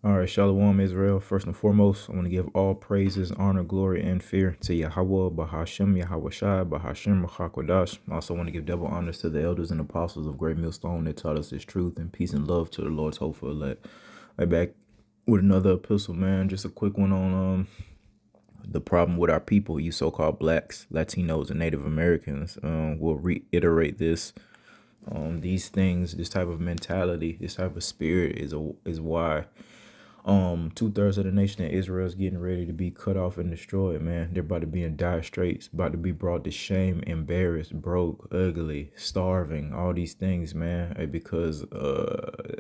All right, Shalom Israel. First and foremost, I want to give all praises, honor, glory, and fear to Yahweh, Bahashem, Yahweh Shai, Bahashem, Machakodash. I also want to give double honors to the elders and apostles of Great Millstone that taught us this truth and peace and love to the Lord's hopeful elect. Right back with another epistle, man. Just a quick one on the problem with our people, you so-called blacks, Latinos, and Native Americans. We'll reiterate this. These things, this type of mentality, this type of spirit is why 2/3 of the nation of Israel is getting ready to be cut off and destroyed, man. They're about to be in dire straits, about to be brought to shame, embarrassed, broke, ugly, starving, all these things, man, because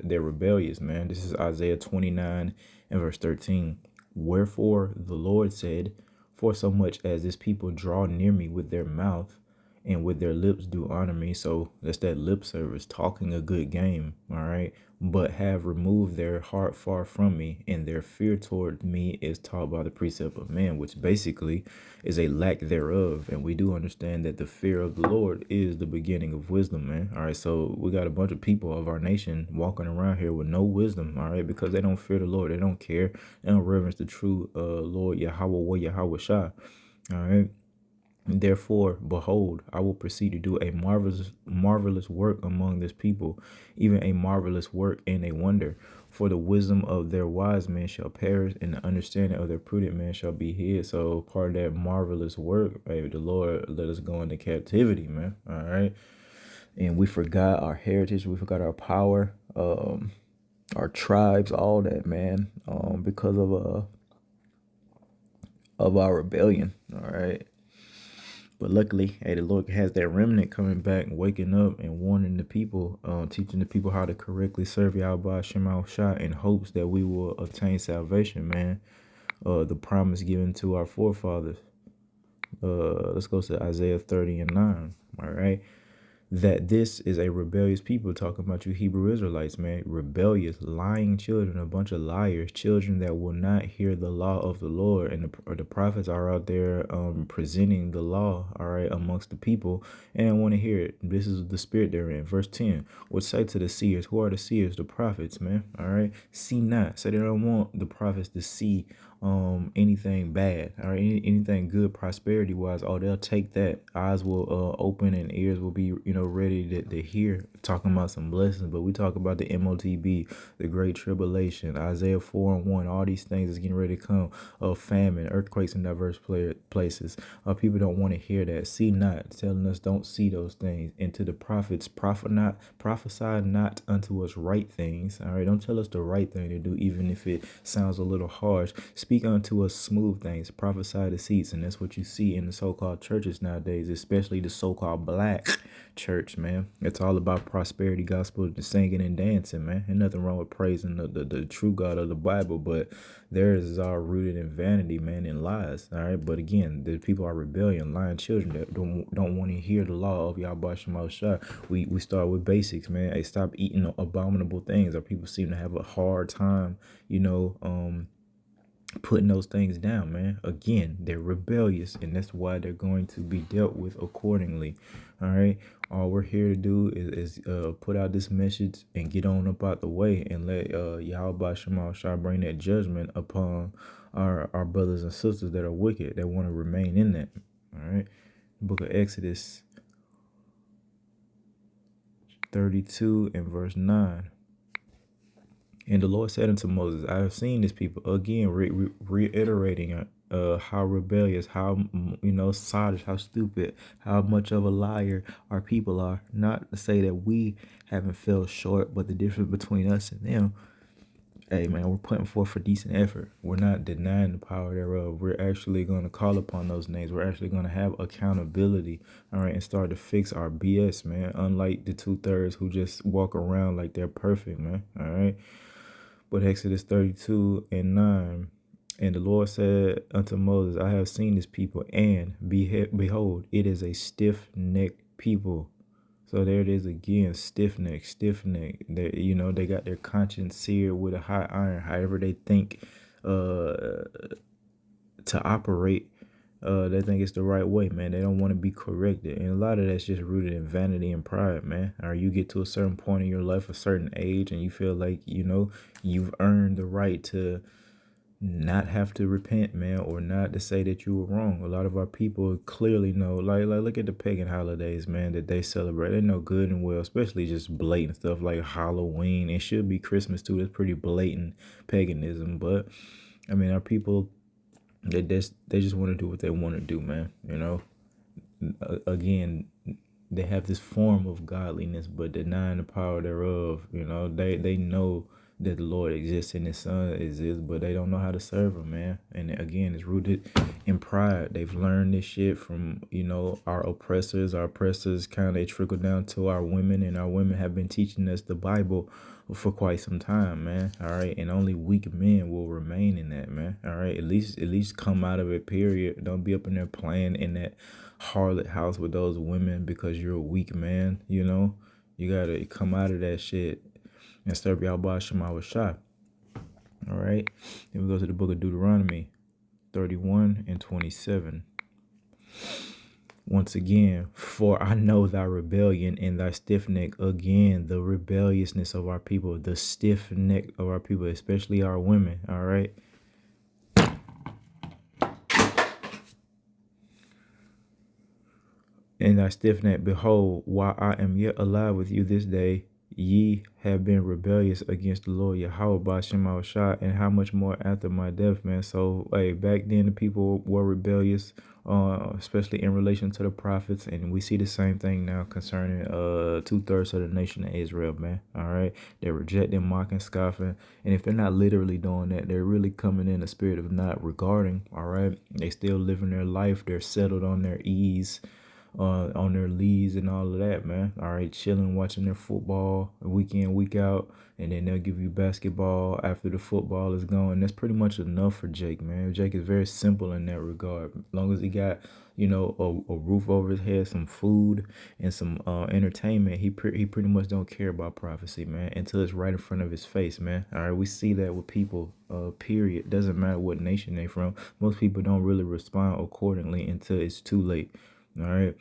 they're rebellious, man. This is Isaiah 29 and verse 13. Wherefore the Lord said, for so much as this people draw near me with their mouth and with their lips do honor me. So that's that lip service, talking a good game, all right? But have removed their heart far from me, and their fear toward me is taught by the precept of man, which basically is a lack thereof. And we do understand that the fear of the Lord is the beginning of wisdom, man. All right, so we got a bunch of people of our nation walking around here with no wisdom, all right, because they don't fear the Lord. They don't care. They don't reverence the true Lord Yahweh, Yahweh Shai, all right? Therefore, behold, I will proceed to do a marvelous work among this people, even a marvelous work and a wonder. For the wisdom of their wise men shall perish, and the understanding of their prudent men shall be hid. So part of that marvelous work, hey, the Lord let us go into captivity, man. All right. And we forgot our heritage, we forgot our power, our tribes, all that, man, because of our rebellion. All right. But luckily, hey, the Lord has that remnant coming back, waking up and warning the people, teaching the people how to correctly serve Yahweh Shema Shah in hopes that we will obtain salvation, man. The promise given to our forefathers. Let's go to Isaiah 30 and 9. All right. That this is a rebellious people, talking about you Hebrew Israelites, man. Rebellious, lying children, a bunch of liars, children that will not hear the law of the Lord. And the prophets are out there presenting the law, all right, amongst the people, and want to hear it. This is the spirit they're in. Verse 10 would say to the seers, who are the seers? The prophets, man. All right. See not. So they don't want the prophets to see anything bad or anything good prosperity wise. Oh, they'll take that. Eyes will open and ears will be ready to hear, talking about some blessings. But we talk about the MOTB, the great tribulation, Isaiah 4 and 1, all these things is getting ready to come, famine, earthquakes in diverse places. People don't want to hear that. See not, telling us don't see those things. And to the prophets, prophesy not unto us right things. All right, don't tell us the right thing to do, even if it sounds a little harsh. Speak unto us smooth things, prophesy deceits. And that's what you see in the so-called churches nowadays, especially the so-called black church, man. It's all about prosperity gospel, the singing and dancing, man. And nothing wrong with praising the true God of the Bible, but theirs is all rooted in vanity, man, and lies. All right, but again, the people are rebellion, lying children that don't want to hear the law of Yahweh Shema Shah. We start with basics, man. Hey, stop eating abominable things. Or people seem to have a hard time, putting those things down, man. Again, they're rebellious, and that's why they're going to be dealt with accordingly. All right. All we're here to do is put out this message and get on up out the way and let Yahweh Shema Shah bring that judgment upon our brothers and sisters that are wicked, that want to remain in that. All right. Book of Exodus 32 and verse 9. And the Lord said unto Moses, I have seen this people, again reiterating how rebellious, how sottish, how stupid, how much of a liar our people are. Not to say that we haven't fell short, but the difference between us and them, hey man, we're putting forth a decent effort. We're not denying the power thereof. We're actually going to call upon those names. We're actually going to have accountability, all right, and start to fix our BS, man. Unlike the 2/3 who just walk around like they're perfect, man, all right. But Exodus 32 and 9, and the Lord said unto Moses, I have seen this people, and behold, it is a stiff-necked people. So there it is again, stiff-necked. They got their conscience seared with a hot iron, however they think to operate. They think it's the right way, man. They don't want to be corrected. And a lot of that's just rooted in vanity and pride, man. Or you get to a certain point in your life, a certain age, and you feel like, you've earned the right to not have to repent, man, or not to say that you were wrong. A lot of our people clearly know, like look at the pagan holidays, man, that they celebrate. They know good and well, especially just blatant stuff like Halloween. It should be Christmas too. That's pretty blatant paganism. But I mean, our people, they just want to do what they want to do, man. Again, they have this form of godliness, but denying the power thereof. They know that the Lord exists and His Son exists, but they don't know how to serve Him, man. And again, it's rooted in pride. They've learned this shit from our oppressors. Our oppressors kind of trickle down to our women, and our women have been teaching us the Bible for quite some time, man. All right, and only weak men will remain in that, man. All right, at least come out of it. Period. Don't be up in there playing in that harlot house with those women because you're a weak man. You gotta come out of that shit and serve Yahweh Shema Shah. All right, then we go to the book of Deuteronomy 31 and 27. Once again, for I know thy rebellion and thy stiff neck. Again, the rebelliousness of our people, the stiff neck of our people, especially our women. All right. And thy stiff neck, behold, while I am yet alive with you this day, ye have been rebellious against the Lord Yahweh by Shema Shah, and how much more after my death, man. So, hey, back then the people were rebellious, especially in relation to the prophets, and we see the same thing now concerning 2/3 of the nation of Israel, man. All right, they're rejecting, mocking, scoffing, and if they're not literally doing that, they're really coming in a spirit of not regarding. All right, they still living their life. They're settled on their ease, on their leads and all of that, man. All right, chilling, watching their football week in, week out, and then they'll give you basketball after the football is gone. That's pretty much enough for Jake, man. Jake is very simple in that regard. As long as he got, a roof over his head, some food, and some entertainment, he pretty much don't care about prophecy, man, until it's right in front of his face, man. All right, we see that with people. Period. Doesn't matter what nation they from. Most people don't really respond accordingly until it's too late. All right.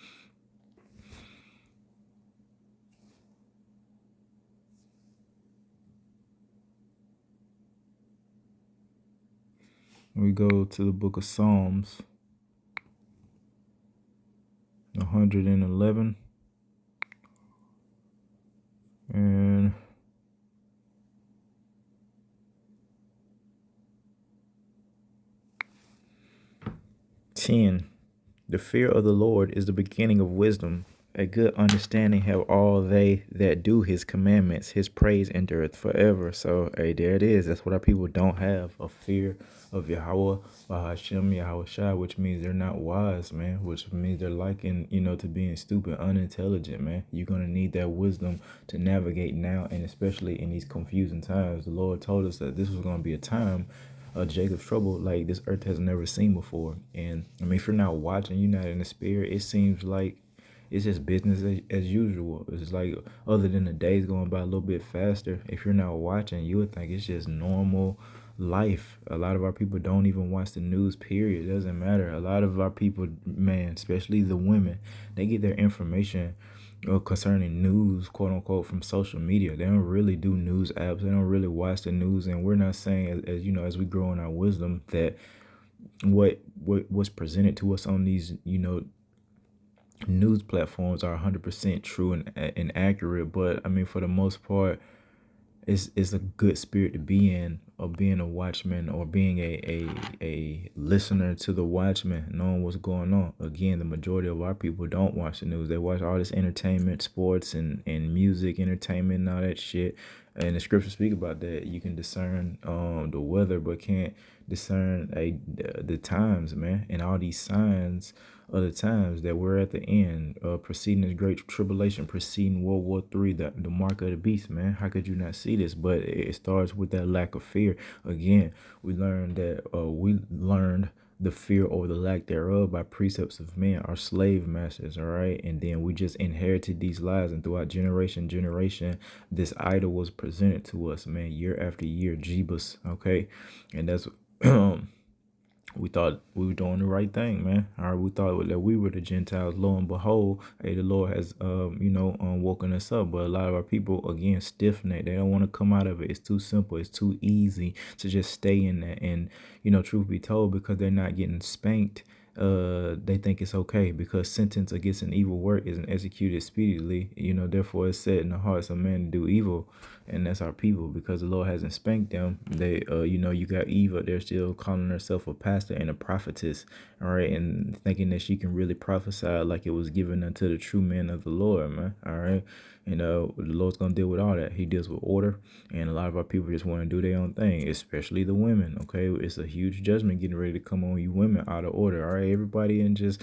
We go to the book of Psalms 111 and 10. The fear of the Lord is the beginning of wisdom. A good understanding have all they that do his commandments. His praise endureth forever. So, hey, there it is. That's what our people don't have. A fear of Yahweh, Bahashem, Yahweh Shai, which means they're not wise, man. Which means they're likened, to being stupid, unintelligent, man. You're going to need that wisdom to navigate now, and especially in these confusing times. The Lord told us that this was going to be a time Jacob's trouble like this earth has never seen before. And I mean, if you're not watching, you're not in the spirit, it seems like it's just business as usual. It's like, other than the days going by a little bit faster, if you're not watching, you would think it's just normal life. A lot of our people don't even watch the news, period. It doesn't matter. A lot of our people, man, especially the women, they get their information concerning news, quote unquote, from social media. They don't really do news apps. They don't really watch the news. And we're not saying, as we grow in our wisdom, that what's presented to us on these, news platforms are 100% true and accurate. But I mean, for the most part, it's a good spirit to be in, or being a watchman, or being a listener to the watchman, knowing what's going on. Again, the majority of our people don't watch the news. They watch all this entertainment, sports, and music, entertainment, and all that shit. And the scriptures speak about that. You can discern the weather, but can't discern the times, man. And all these signs of the times that we're at the end, preceding this great tribulation, preceding World War III, the mark of the beast, man. How could you not see this? But it starts with that lack of fear. Again, we learned the fear or the lack thereof by precepts of men, our slave masters, all right? And then we just inherited these lies, and throughout generation, this idol was presented to us, man, year after year, Jebus, okay? And that's We thought we were doing the right thing, man. All right, we thought that we were the Gentiles. Lo and behold, hey, the Lord has, woken us up. But a lot of our people, again, stiff neck. They don't want to come out of it. It's too simple. It's too easy to just stay in that. And truth be told, because they're not getting spanked, they think it's okay because sentence against an evil work isn't executed speedily. Therefore it's set in the hearts of men to do evil, and that's our people. Because the Lord hasn't spanked them, they you got Eve up there still calling herself a pastor and a prophetess, all right, and thinking that she can really prophesy like it was given unto the true men of the Lord, man. All right. And the Lord's gonna deal with all that. He deals with order, and a lot of our people just want to do their own thing, especially the women. Okay, it's a huge judgment getting ready to come on you women out of order. All right, everybody, and just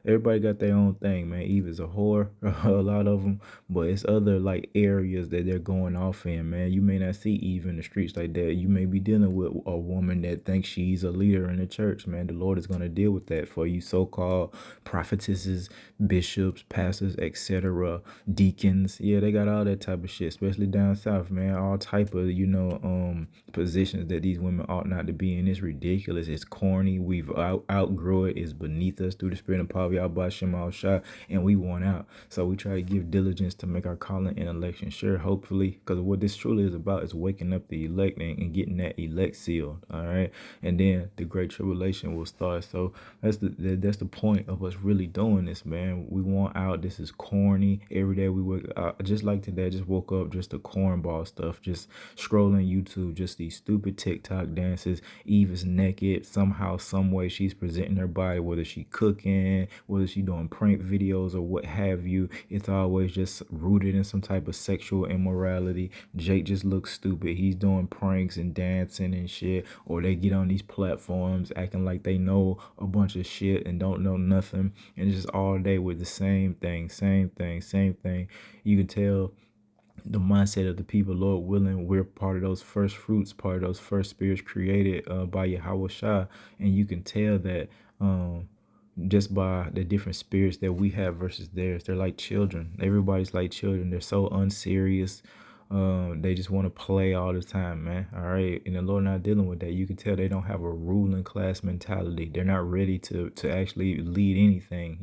everybody got their own thing, man. Eve is a whore, a lot of them, but it's other like areas that they're going off in, man. You may not see Eve in the streets like that. You may be dealing with a woman that thinks she's a leader in the church, man. The Lord is gonna deal with that for you, so-called prophetesses, bishops, pastors, etc., deacons. Yeah, they got all that type of shit, especially down south, man. All type of positions that these women ought not to be in. It's ridiculous. It's corny. We've outgrow it. It's beneath us through the spirit and power of Yahweh Shema Shah, and we want out. So we try to give diligence to make our calling and election sure, hopefully, because what this truly is about is waking up the elect and getting that elect sealed. All right, and then the great tribulation will start. So that's the point of us really doing this, man. We want out. This is corny. Every day we wake just like today. I just woke up just the cornball stuff, just scrolling YouTube, just these stupid TikTok dances. Eve is naked somehow, some way. She's presenting her body, whether she cooking, whether she doing prank videos or what have you. It's always just rooted in some type of sexual immorality. Jake just looks stupid. He's doing pranks and dancing and shit, or they get on these platforms acting like they know a bunch of shit and don't know nothing, and it's just all day with the same thing, same thing, same thing. You can tell the mindset of the people. Lord willing, we're part of those first fruits, part of those first spirits created by Yahweh Shah. And you can tell that just by the different spirits that we have versus theirs. They're like children. Everybody's like children. They're so unserious. They just want to play all the time, man. All right. And the Lord not dealing with that. You can tell they don't have a ruling class mentality. They're not ready to actually lead anything.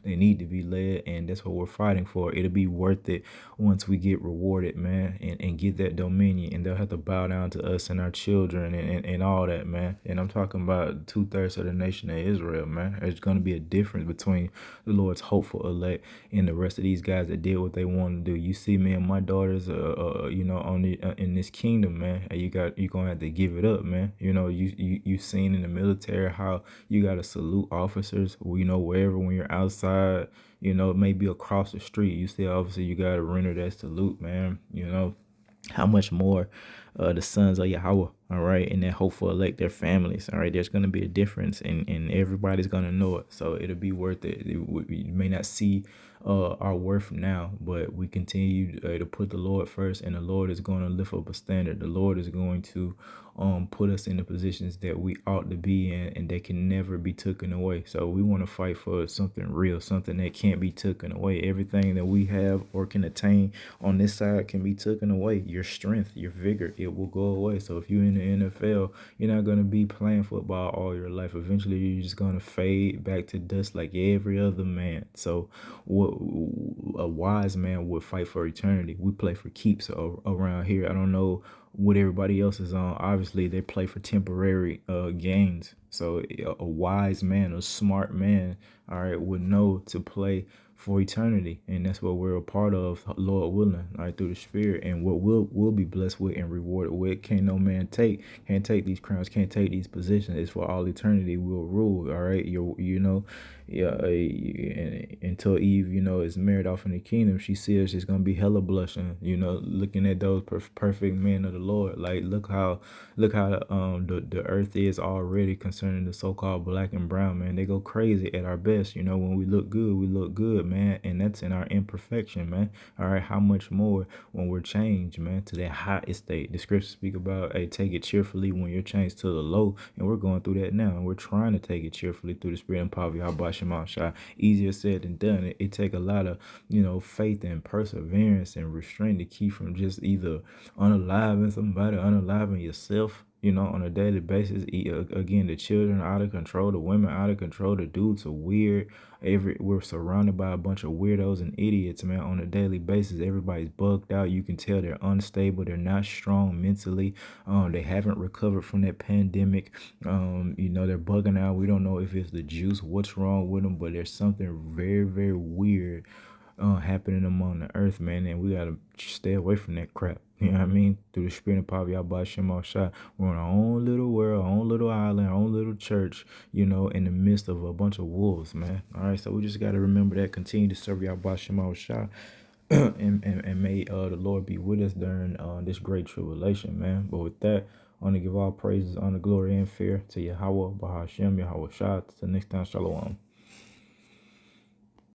They need to be led, and that's what we're fighting for. It'll be worth it once we get rewarded, man, and get that dominion. And they'll have to bow down to us and our children and all that, man. And I'm talking about 2/3 of the nation of Israel, man. There's going to be a difference between the Lord's hopeful elect and the rest of these guys that did what they want to do. You see me and my daughters, in this kingdom, man. And you're gonna have to give it up, man. You seen in the military how you gotta salute officers. Wherever when you're outside, maybe across the street, you still obviously you gotta render that salute, man. How much more the sons of Yahweh, all right, and that hopeful elect their families, all right. There's going to be a difference, and everybody's going to know it, so it'll be worth it. We may not see our worth now, but we continue to put the Lord first, and the Lord is going to lift up a standard. The Lord is going to put us in the positions that we ought to be in, and they can never be taken away. So we want to fight for something real, something that can't be taken away. Everything that we have or can attain on this side can be taken away. Your strength, your vigor, it will go away. So if you're in the NFL, you're not going to be playing football all your life. Eventually you're just going to fade back to dust like every other man. So what a wise man would fight for eternity. We play for keeps around here. I don't know what everybody else is on. Obviously they play for temporary gains. So a wise man, a smart man, all right, would know to play for eternity, and that's what we're a part of, Lord willing, all right, through the Spirit. And what we'll be blessed with and rewarded with, can't no man can't take these crowns, can't take these positions. It's for all eternity. We'll rule, all right. Yeah, until Eve, is married off in the kingdom, she sees she's gonna be hella blushing, looking at those perfect men of the Lord. Like look how the earth is already concerning the so-called black and brown, man. They go crazy at our best. When we look good, man, and that's in our imperfection, man. All right, how much more when we're changed, man, to that high estate. The scriptures speak about, hey, take it cheerfully when you're changed to the low, and we're going through that now, and we're trying to take it cheerfully through the Spirit and power of Yahweh Shema Shai. Easier said than done. It take a lot of faith and perseverance and restraint to keep from just either unaliving somebody, unaliving yourself. on a daily basis. Again, the children are out of control, the women out of control, the dudes are weird. We're surrounded by a bunch of weirdos and idiots, man, on a daily basis. Everybody's bugged out. You can tell they're unstable. They're not strong mentally. They haven't recovered from that pandemic. They're bugging out. We don't know if it's the juice, what's wrong with them, but there's something very, very weird happening among the earth, man, and we gotta stay away from that crap. You know what I mean? Through the spirit and power of Yahweh Shem Shah, we're on our own little world, our own little island, our own little church, in the midst of a bunch of wolves, man. All right, so we just gotta remember that. Continue to serve Yahweh Shem Shah, and may the Lord be with us during this great tribulation, man. But with that, I want to give all praises, honor, glory, and fear to Yahweh, Bahashem, Yahweh Shah. Till next time, Shalom.